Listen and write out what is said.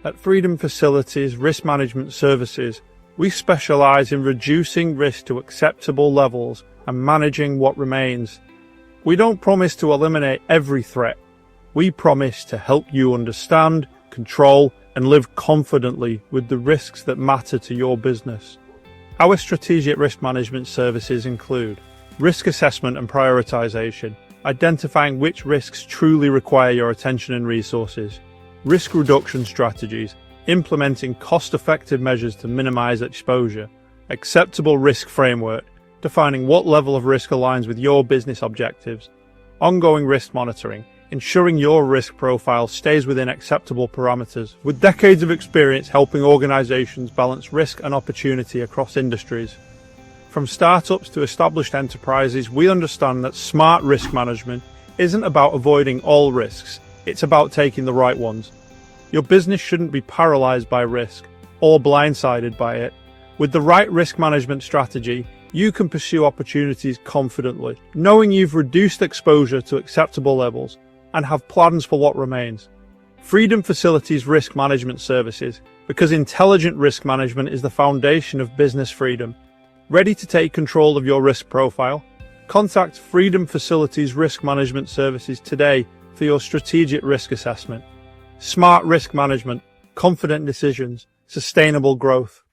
At Freedom Facilities Risk Management Services, we specialize in reducing risk to acceptable levels and managing what remains. We don't promise to eliminate every threat. We promise to help you understand, control, and live confidently with the risks that matter to your business. Our strategic risk management services include risk assessment and prioritization, identifying which risks truly require your attention and resources, risk reduction strategies, implementing cost-effective measures to minimize exposure, acceptable risk framework, defining what level of risk aligns with your business objectives, ongoing risk monitoring, ensuring your risk profile stays within acceptable parameters, with decades of experience helping organizations balance risk and opportunity across industries. From startups to established enterprises, we understand that smart risk management isn't about avoiding all risks, it's about taking the right ones. Your business shouldn't be paralyzed by risk or blindsided by it. With the right risk management strategy, you can pursue opportunities confidently, knowing you've reduced exposure to acceptable levels and have plans for what remains. Freedom Facilities Risk Management Services, because intelligent risk management is the foundation of business freedom. Ready to take control of your risk profile? Contact Freedom Facilities Risk Management Services today for your strategic risk assessment. Smart risk management, confident decisions, sustainable growth.